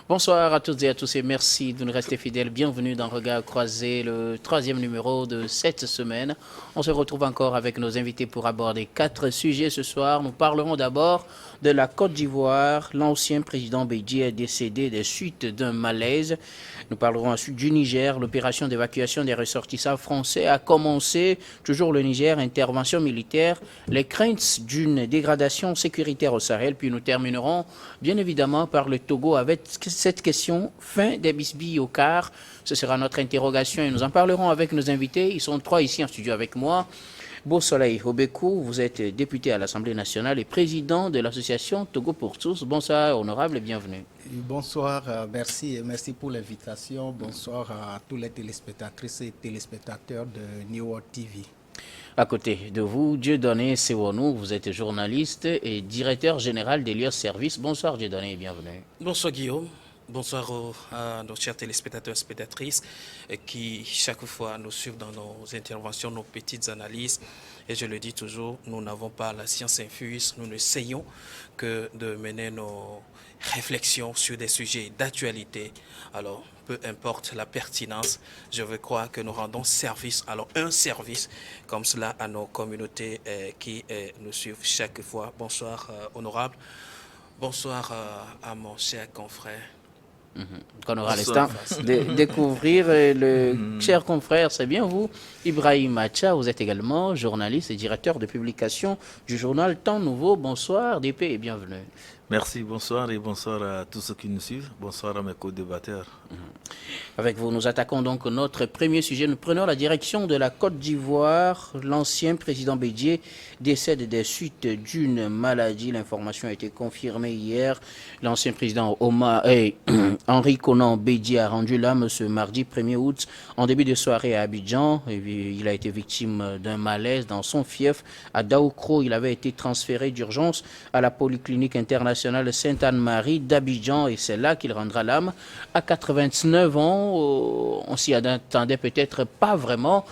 Bonsoir à toutes et à tous et merci de nous rester fidèles. Bienvenue dans Regard Croisé, le troisième numéro de cette semaine. On se retrouve encore avec nos invités pour aborder 4 sujets ce soir. Nous parlerons d'abord de la Côte d'Ivoire. L'ancien président Bédié est décédé des suites d'un malaise. Nous parlerons ensuite du Niger. L'opération d'évacuation des ressortissants français a commencé. Toujours le Niger, intervention militaire. Les craintes d'une dégradation sécuritaire au Sahel. Puis nous terminerons bien évidemment par le Togo avec cette question, fin des bisbilles au quart. Ce sera notre interrogation et nous en parlerons avec nos invités. Ils sont 3 ici en studio avec moi. Beau Soleil Obekou, vous êtes député à l'Assemblée nationale et président de l'association Togo pour tous. Bonsoir, honorable et bienvenue. Bonsoir, merci et merci pour l'invitation. Bonsoir à tous les téléspectatrices et téléspectateurs de New World TV. À côté de vous, Dieudonné Sewonou, vous êtes journaliste et directeur général d'Elios Service. Bonsoir Dieudonné et bienvenue. Bonsoir Guillaume. Bonsoir à nos chers téléspectateurs et spectatrices qui chaque fois nous suivent dans nos interventions, nos petites analyses. Et je le dis toujours, nous n'avons pas la science infuse, nous n'essayons que de mener nos réflexions sur des sujets d'actualité. Alors, peu importe la pertinence, je veux croire que nous rendons service, alors un service comme cela à nos communautés qui nous suivent chaque fois. Bonsoir honorable, bonsoir à mon cher confrère. Qu'on aura l'instant de découvrir le cher confrère, c'est bien vous, Ibrahim Macha, vous êtes également journaliste et directeur de publication du journal Temps Nouveau. Bonsoir DP et bienvenue. Merci, bonsoir et bonsoir à tous ceux qui nous suivent. Bonsoir à mes co-débatteurs. Avec vous, nous attaquons donc notre premier sujet. Nous prenons la direction de la Côte d'Ivoire. L'ancien président Bédié décède des suites d'une maladie. L'information a été confirmée hier. L'ancien président Henri Konan Bédié a rendu l'âme ce mardi 1er août en début de soirée à Abidjan. Il a été victime d'un malaise dans son fief à Daoukro. Il avait été transféré d'urgence à la polyclinique internationale Sainte-Anne-Marie d'Abidjan et c'est là qu'il rendra l'âme. À 89 ans, on s'y attendait peut-être pas vraiment.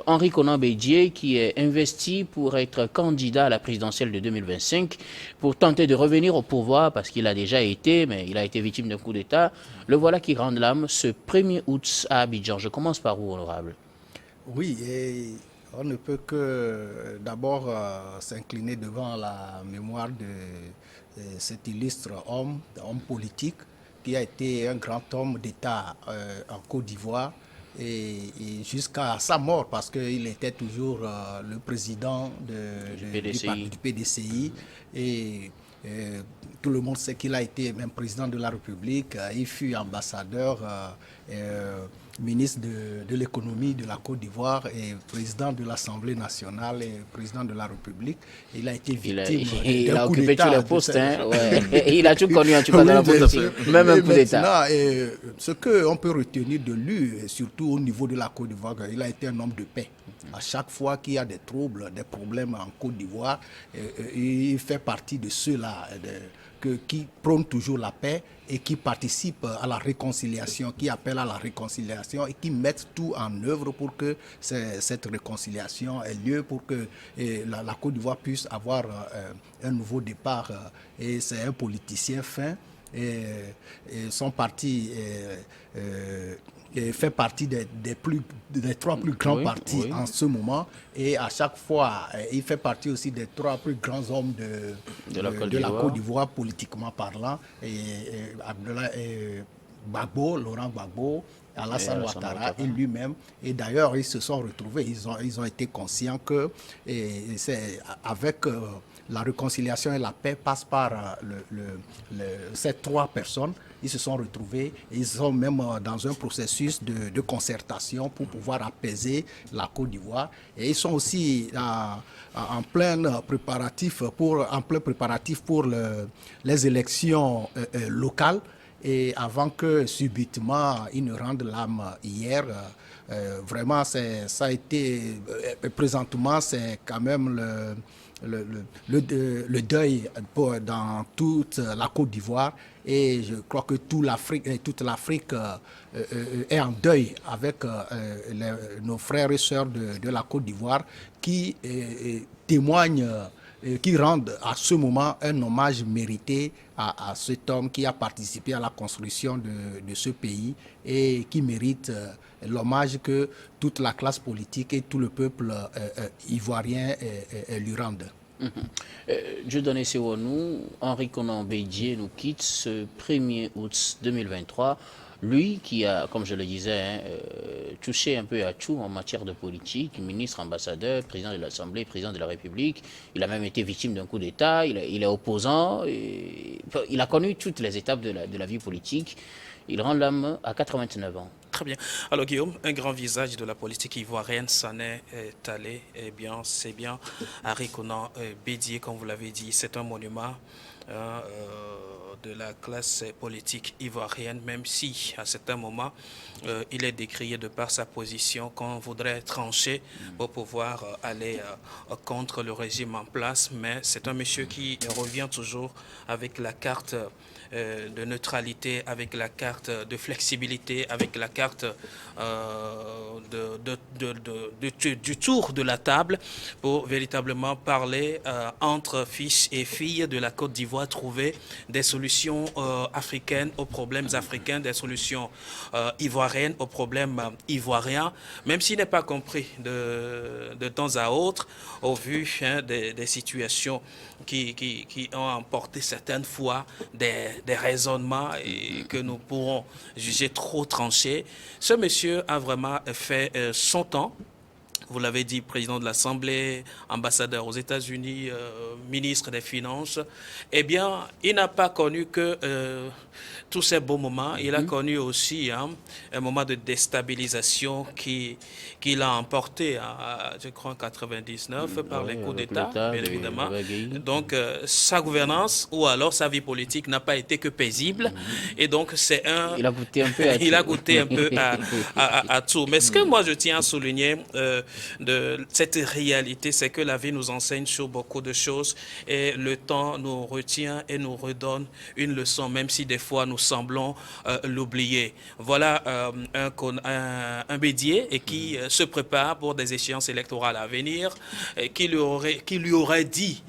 Henri Konan Bédié qui est investi pour être candidat à la présidentielle de 2025 pour tenter de revenir au pouvoir parce qu'il a déjà été, mais il a été victime d'un coup d'État. Le voilà qui rend l'âme ce 1er août à Abidjan. Je commence par vous, honorable. Oui, et on ne peut que d'abord s'incliner devant la mémoire de cet illustre homme politique qui a été un grand homme d'État en Côte d'Ivoire et jusqu'à sa mort parce qu'il était toujours le président du PDCI et tout le monde sait qu'il a été même président de la République, il fut ambassadeur, ministre de l'économie de la Côte d'Ivoire et président de l'Assemblée nationale et président de la République. Il a été victime il a occupé tous les postes, hein, ouais. Il a tout connu en tout cas dans la politique, même un coup d'État. Ce qu'on peut retenir de lui, surtout au niveau de la Côte d'Ivoire, il a été un homme de paix. À chaque fois qu'il y a des troubles, des problèmes en Côte d'Ivoire, il fait partie de ceux-là qui prônent toujours la paix et qui participent à la réconciliation, qui appellent à la réconciliation et qui mettent tout en œuvre pour que cette réconciliation ait lieu, pour que la Côte d'Ivoire puisse avoir un nouveau départ. Et c'est un politicien fin et son parti fait partie des 3 plus grands partis en ce moment et à chaque fois il fait partie aussi des 3 plus grands hommes de la Côte d'Ivoire politiquement parlant Gbagbo, Laurent Gbagbo, Alassane Ouattara et lui-même. Et d'ailleurs, ils se sont retrouvés, ils ont été conscients que c'est avec la réconciliation et la paix passe par ces 3 personnes. Ils se sont retrouvés, ils sont même dans un processus de concertation pour pouvoir apaiser la Côte d'Ivoire. Et ils sont aussi en plein préparatif pour les élections locales. Et avant que subitement ils ne rendent l'âme hier, vraiment ça a été, présentement c'est quand même le deuil dans toute la Côte d'Ivoire et je crois que toute l'Afrique est en deuil avec nos frères et sœurs de la Côte d'Ivoire qui témoignent qui rendent à ce moment un hommage mérité à cet homme qui a participé à la construction de ce pays et qui mérite l'hommage que toute la classe politique et tout le peuple ivoirien lui rendent. Dieudonné Sewonou, Henri Konan Bédié nous quitte ce 1er août 2023. Lui qui a, comme je le disais, touché un peu à tout en matière de politique, ministre, ambassadeur, président de l'Assemblée, président de la République. Il a même été victime d'un coup d'État, il est opposant. Il a connu toutes les étapes de la vie politique. Il rend l'âme à 89 ans. Très bien. Alors Guillaume, un grand visage de la politique ivoirienne s'en est allé. Eh bien, c'est bien Henri Konan Bédié, comme vous l'avez dit. C'est un monument de la classe politique ivoirienne, même si à certains moments, il est décrié de par sa position qu'on voudrait trancher pour pouvoir aller contre le régime en place. Mais c'est un monsieur qui revient toujours avec la carte de neutralité, avec la carte de flexibilité, avec la carte du tour de la table pour véritablement parler entre fils et filles de la Côte d'Ivoire, trouver des solutions africaines aux problèmes africains, des solutions ivoiriennes aux problèmes ivoiriens, même s'il n'est pas compris de temps à autre, au vu des situations qui ont emporté certaines fois des raisonnements et que nous pourrons juger trop tranchés. Ce monsieur a vraiment fait son temps. Vous l'avez dit, président de l'Assemblée, ambassadeur aux États-Unis, ministre des Finances. Eh bien, il n'a pas connu que tous ces beaux moments. Il a connu aussi un moment de déstabilisation qui l'a emporté, je crois, en 99 par les coups d'État, bien évidemment. Donc, sa gouvernance ou alors sa vie politique n'a pas été que paisible. Et donc, c'est un... Il a goûté un peu à il a goûté un peu à tout. Mais ce que moi, je tiens à souligner de cette réalité, c'est que la vie nous enseigne sur beaucoup de choses et le temps nous retient et nous redonne une leçon, même si des fois nous semblons l'oublier. Voilà un Bédié et qui se prépare pour des échéances électorales à venir, et qui lui aurait dit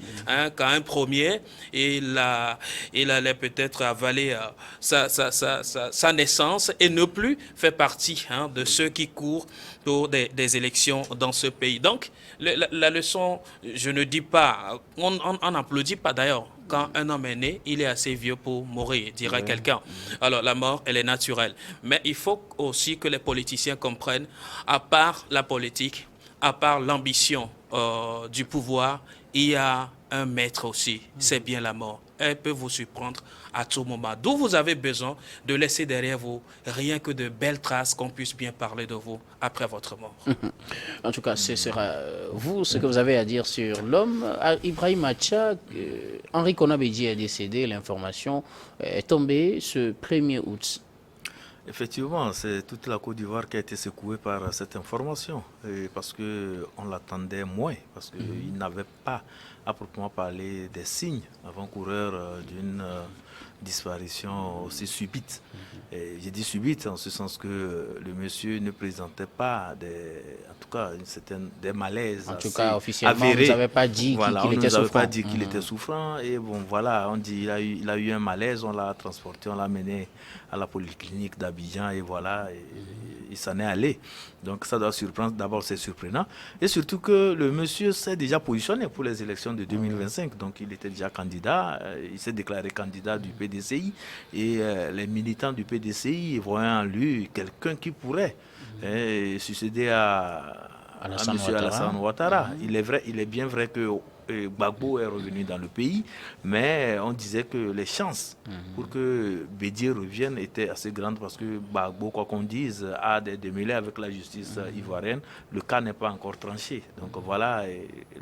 qu'à un premier, il allait peut-être avaler sa naissance et ne plus faire partie de ceux qui courent pour des élections dans ce pays. Donc, la leçon, je ne dis pas, on n'applaudit pas d'ailleurs. Quand un homme est né, il est assez vieux pour mourir, dirait quelqu'un. Alors, la mort, elle est naturelle. Mais il faut aussi que les politiciens comprennent, à part la politique, à part l'ambition du pouvoir, il y a un maître aussi, c'est bien la mort. Elle peut vous surprendre à tout moment. D'où vous avez besoin de laisser derrière vous rien que de belles traces qu'on puisse bien parler de vous après votre mort. En tout cas, ce sera vous, ce que vous avez à dire sur l'homme. Ibrahim Acha, Henri Konan Bédié est décédé, l'information est tombée ce 1er août. Effectivement, c'est toute la Côte d'Ivoire qui a été secouée par cette information, parce qu'on l'attendait moins, parce qu'il n'avait pas à proprement parler des signes avant-coureurs d'une disparition aussi subite. J'ai dit subite en ce sens que le monsieur ne présentait pas des malaises. En tout cas, officiellement, avérés. on ne nous avait pas dit qu'il était souffrant. Pas dit qu'il était souffrant. Et bon, voilà, on dit il a eu un malaise, on l'a transporté, on l'a mené à la polyclinique d'Abidjan et voilà, il s'en est allé. Donc ça doit surprendre. D'abord, c'est surprenant. Et surtout que le monsieur s'est déjà positionné pour les élections de 2025. Donc il était déjà candidat. Il s'est déclaré candidat du PDCI. Et les militants du PDCI voyaient en lui quelqu'un qui pourrait succéder à M. Alassane Ouattara. Il est bien vrai que Gbagbo est revenu dans le pays, mais on disait que les chances pour que Bédié revienne étaient assez grandes parce que Gbagbo, quoi qu'on dise, a des démêlés avec la justice ivoirienne. Le cas n'est pas encore tranché. Donc voilà,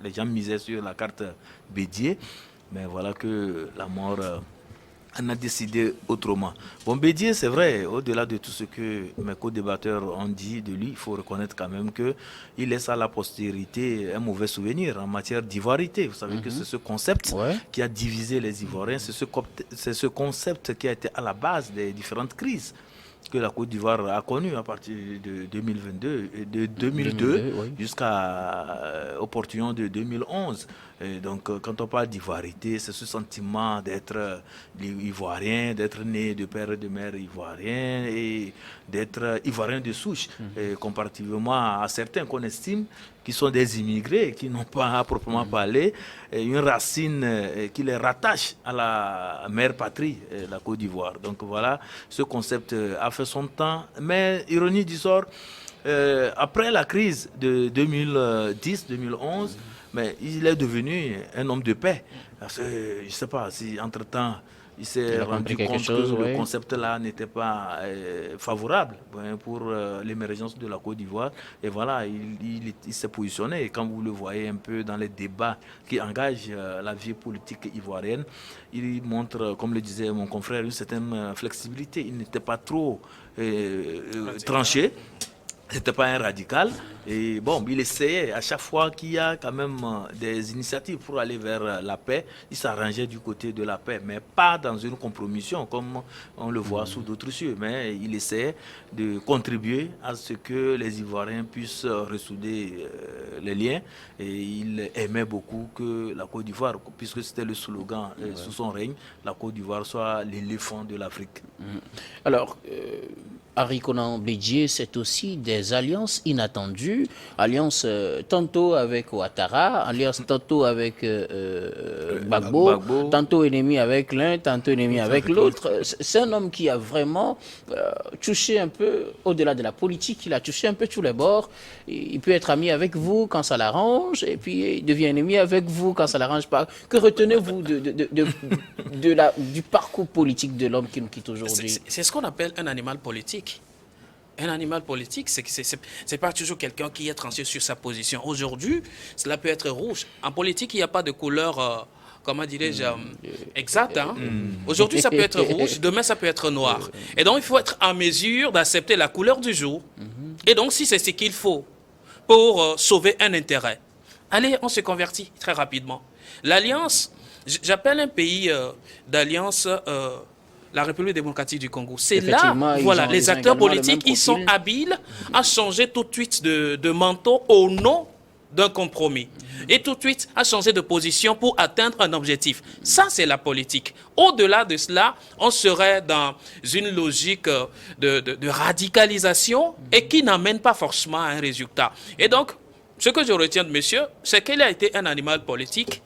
les gens misaient sur la carte Bédié, mais voilà que la mort... on a décidé autrement. Bon, Bédié, c'est vrai, au-delà de tout ce que mes co-débatteurs ont dit de lui, il faut reconnaître quand même qu'il laisse à la postérité un mauvais souvenir en matière d'ivoirité. Vous savez que c'est ce concept qui a divisé les Ivoiriens, c'est ce concept qui a été à la base des différentes crises que la Côte d'Ivoire a connues à partir de 2022, de 2002 jusqu'au portillon de 2011. Et donc, quand on parle d'ivoirité, c'est ce sentiment d'être ivoirien, d'être né de père et de mère ivoirien et d'être ivoirien de souche, comparativement à certains qu'on estime qui sont des immigrés, qui n'ont pas à proprement parler une racine qui les rattache à la mère patrie, la Côte d'Ivoire. Donc voilà, ce concept a fait son temps, mais ironie du sort, après la crise de 2010-2011, mais il est devenu un homme de paix. Parce que, je ne sais pas si entre-temps, il s'est rendu compte que le concept-là n'était pas favorable pour l'émergence de la Côte d'Ivoire. Et voilà, il s'est positionné. Et quand vous le voyez un peu dans les débats qui engagent la vie politique ivoirienne, il montre, comme le disait mon confrère, une certaine flexibilité. Il n'était pas trop tranché. C'était pas un radical. Et bon, il essayait à chaque fois qu'il y a quand même des initiatives pour aller vers la paix, il s'arrangeait du côté de la paix, mais pas dans une compromission comme on le voit sous d'autres cieux. Mais il essayait de contribuer à ce que les Ivoiriens puissent ressouder les liens. Et il aimait beaucoup que la Côte d'Ivoire, puisque c'était le slogan sous son règne, la Côte d'Ivoire soit l'éléphant de l'Afrique. Alors, Henri Konan Bédié, c'est aussi des alliances inattendues, alliance tantôt avec Ouattara, alliance tantôt avec Gbagbo, tantôt ennemi avec l'un, tantôt ennemi avec l'autre. C'est un homme qui a vraiment touché un peu, au-delà de la politique, il a touché un peu tous les bords. Il peut être ami avec vous quand ça l'arrange, et puis il devient ennemi avec vous quand ça l'arrange pas. Que retenez-vous du parcours politique de l'homme qui nous quitte aujourd'hui? C'est ce qu'on appelle un animal politique. Un animal politique, c'est pas toujours quelqu'un qui est tranché sur sa position. Aujourd'hui, cela peut être rouge. En politique, il n'y a pas de couleur, comment dirais-je, exacte. Hein? Aujourd'hui, ça peut être rouge, demain, ça peut être noir. Et donc, il faut être en mesure d'accepter la couleur du jour. Et donc, si c'est ce qu'il faut pour sauver un intérêt, allez, on se convertit très rapidement. L'alliance, j'appelle un pays d'alliance... la République démocratique du Congo. C'est là, voilà, les acteurs politiques, ils sont habiles à changer tout de suite de manteau au nom d'un compromis. Et tout de suite à changer de position pour atteindre un objectif. Ça, c'est la politique. Au-delà de cela, on serait dans une logique de radicalisation et qui n'amène pas forcément à un résultat. Et donc, ce que je retiens de monsieur, c'est qu'il a été un animal politique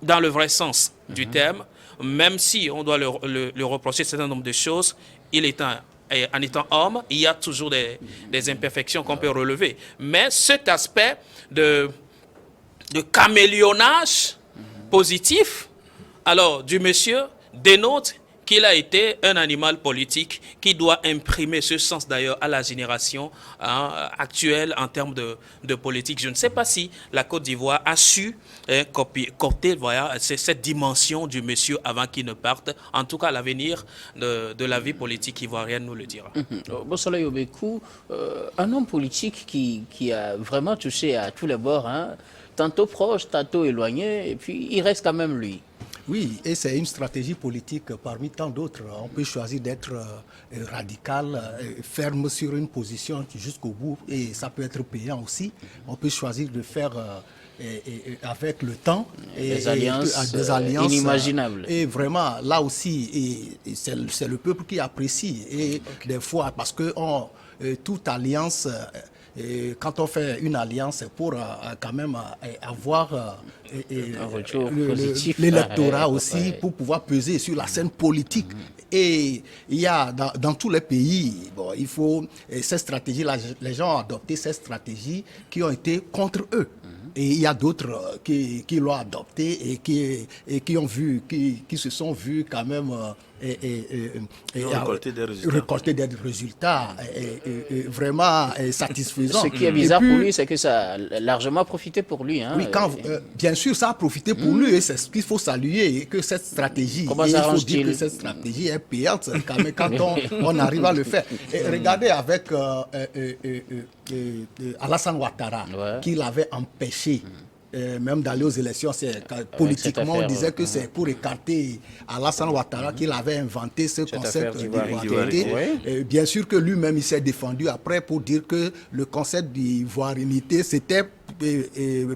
dans le vrai sens du terme. Même si on doit le reprocher un certain nombre de choses, en étant homme, il y a toujours des imperfections qu'on peut relever. Mais cet aspect de caméléonnage positif, alors du monsieur dénote qu'il a été un animal politique qui doit imprimer ce sens d'ailleurs à la génération actuelle en termes de politique. Je ne sais pas si la Côte d'Ivoire a su coopter cette dimension du monsieur avant qu'il ne parte. En tout cas, l'avenir de la vie politique ivoirienne nous le dira. Bossolaye Obekou, un homme politique qui a vraiment touché à tous les bords, hein, tantôt proche, tantôt éloigné, et puis il reste quand même lui. Oui, et c'est une stratégie politique parmi tant d'autres. On peut choisir d'être radical, ferme sur une position jusqu'au bout, et ça peut être payant aussi. On peut choisir de faire avec le temps des alliances inimaginables. Et vraiment, là aussi, c'est le peuple qui apprécie. Et des fois, parce que toute alliance... Et quand on fait une alliance, c'est pour quand même avoir l'électorat aussi, pour pouvoir peser sur la scène politique. Et il y a dans tous les pays, bon, il faut ces stratégies-là, les gens ont adopté ces stratégies qui ont été contre eux. Et il y a d'autres qui l'ont adopté et qui ont vu, qui se sont vus quand même récolter des résultats vraiment satisfaisants. Ce qui est bizarre pour lui, c'est que ça a largement profité pour lui. Hein. Oui, bien sûr, ça a profité pour lui et c'est ce qu'il faut saluer, et que cette stratégie, il faut dire que cette stratégie est payante quand on arrive à le faire. Et regardez avec Alassane Ouattara, qui l'avait empêché même d'aller aux élections. Politiquement, on disait que c'est pour écarter Alassane Ouattara qu'il avait inventé ce concept d'ivoiriété. Bien sûr que lui-même, il s'est défendu après pour dire que le concept d'ivoiriété, c'était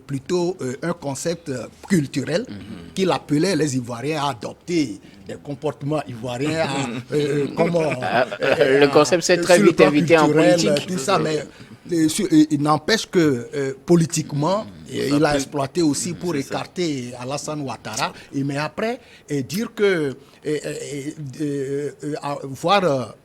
plutôt un concept culturel qu'il appelait les Ivoiriens à adopter des comportements ivoiriens. Le concept s'est très vite invité en politique. Tout ça, mais il n'empêche que politiquement, il a exploité aussi pour écarter Alassane Ouattara. Mais après, dire que voir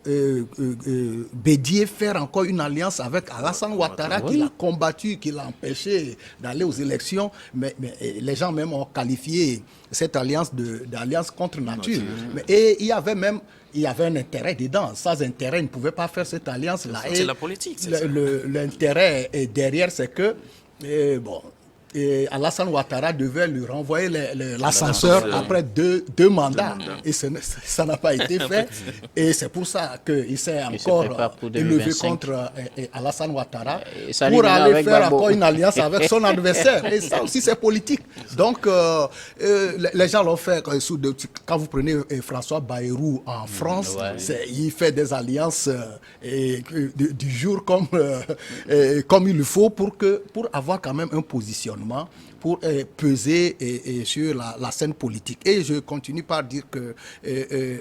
Bédié faire encore une alliance avec Alassane Ouattara, qu'il a combattu, qu'il a empêché d'aller aux élections, mais les gens même ont qualifié cette alliance d'alliance contre nature. Et il y avait un intérêt dedans. Sans intérêt, il ne pouvait pas faire cette alliance-là. C'est la politique. L'intérêt derrière, c'est que Alassane Ouattara devait lui renvoyer l'ascenseur après deux mandats. Et ça n'a pas été fait. Et c'est pour ça qu'il s'est encore élevé contre Alassane Ouattara pour aller faire encore une alliance avec son adversaire. Et ça aussi, c'est politique. Donc, les gens l'ont fait. Quand vous prenez François Bayrou en France, il fait des alliances du jour comme il le faut pour avoir quand même un positionnement pour peser sur la scène politique. Et je continue par dire que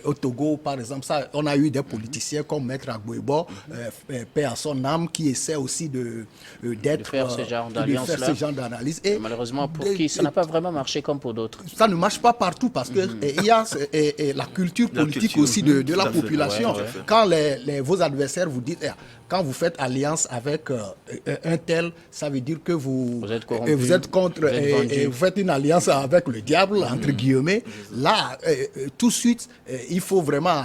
au Togo, par exemple, on a eu des politiciens comme Maître Agbouebo, paix à son âme, qui essaie aussi de faire ce genre d'analyse. Et malheureusement, pour qui ça n'a pas vraiment marché comme pour d'autres. Ça ne marche pas partout parce que il y a la culture politique aussi de la population. Quand vos adversaires vous disent... Quand vous faites alliance avec un tel, ça veut dire que vous êtes contre et vous faites une alliance avec le diable, entre guillemets. Là, tout de suite, il faut vraiment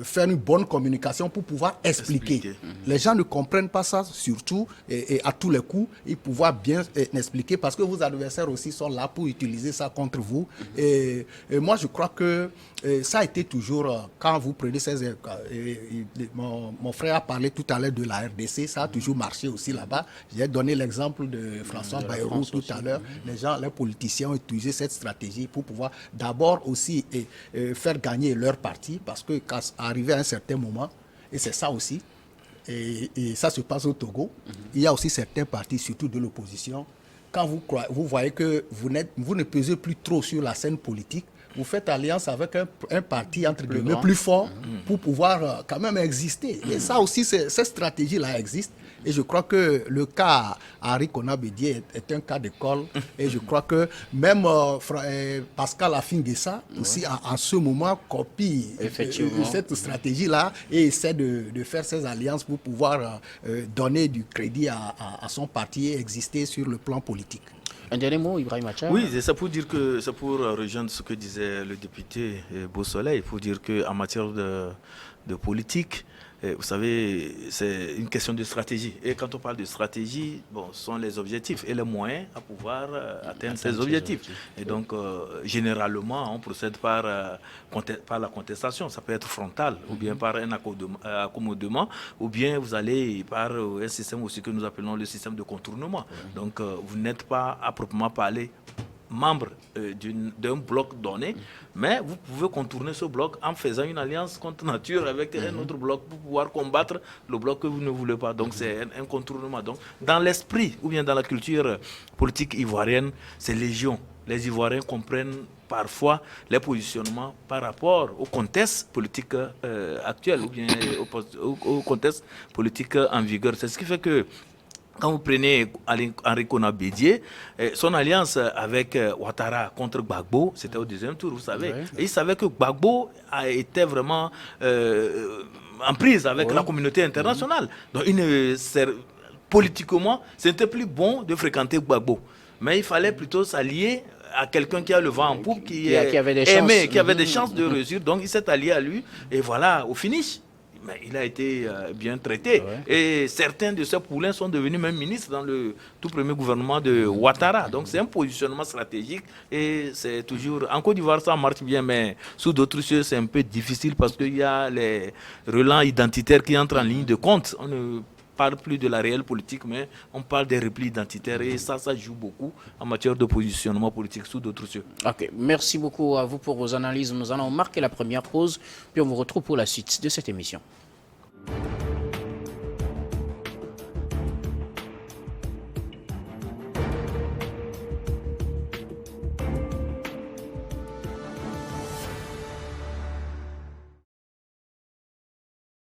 faire une bonne communication pour pouvoir expliquer. Les gens ne comprennent pas ça, surtout, et à tous les coups, ils pouvoir bien expliquer parce que vos adversaires aussi sont là pour utiliser ça contre vous. Et moi, je crois que ça a été toujours, quand vous prenez mon frère a parlé tout à l'heure de la RDC, ça a toujours marché aussi là-bas. J'ai donné l'exemple de François Bayrou tout à l'heure. Les politiciens ont utilisé cette stratégie pour pouvoir d'abord aussi faire gagner leur parti, parce que quand arrivé à un certain moment, et c'est ça aussi, et ça se passe au Togo, il y a aussi certains partis, surtout de l'opposition, quand vous voyez que vous ne pesez plus trop sur la scène politique, vous faites alliance avec un parti entre guillemets plus fort pour pouvoir quand même exister. Et ça aussi, cette stratégie-là existe. Et je crois que le cas Henri Konan Bédié est un cas d'école. Et je crois que même Pascal Afingessa aussi en ce moment copie cette stratégie-là et essaie de faire ses alliances pour pouvoir donner du crédit à son parti et exister sur le plan politique. Un dernier mot, Ibrahim Acha. Oui, c'est pour dire que c'est pour rejoindre ce que disait le député Beausoleil, pour dire qu'en matière de politique, vous savez, c'est une question de stratégie. Et quand on parle de stratégie, ce sont les objectifs et les moyens à pouvoir atteindre ces objectifs. Et donc, généralement, on procède par la contestation. Ça peut être frontal, ou bien par un accommodement, ou bien vous allez par un système aussi que nous appelons le système de contournement. Donc, vous n'êtes pas à proprement parler membre d'un bloc donné, mais vous pouvez contourner ce bloc en faisant une alliance contre nature avec un autre bloc pour pouvoir combattre le bloc que vous ne voulez pas. Donc c'est un contournement. Donc dans l'esprit ou bien dans la culture politique ivoirienne, c'est légion. Les Ivoiriens comprennent parfois les positionnements par rapport au contexte politique actuel ou bien au contexte politique en vigueur. C'est ce qui fait que quand vous prenez Henri Konan Bédié, son alliance avec Ouattara contre Gbagbo, c'était au deuxième tour, vous savez. Et il savait que Gbagbo a été vraiment en prise avec la communauté internationale. Donc, politiquement, c'était plus bon de fréquenter Gbagbo. Mais il fallait plutôt s'allier à quelqu'un qui a le vent en poupe, qui avait des chances de réussir. Donc, il s'est allié à lui. Et voilà, au finish, mais il a été bien traité. Et certains de ses poulains sont devenus même ministres dans le tout premier gouvernement de Ouattara. Donc c'est un positionnement stratégique et c'est toujours... En Côte d'Ivoire, ça marche bien, mais sous d'autres cieux, c'est un peu difficile parce qu'il y a les relents identitaires qui entrent en ligne de compte. On ne parle plus de la réelle politique, mais on parle des replis identitaires et ça joue beaucoup en matière de positionnement politique sous d'autres cieux. Ok, merci beaucoup à vous pour vos analyses. Nous allons marquer la première pause, puis on vous retrouve pour la suite de cette émission.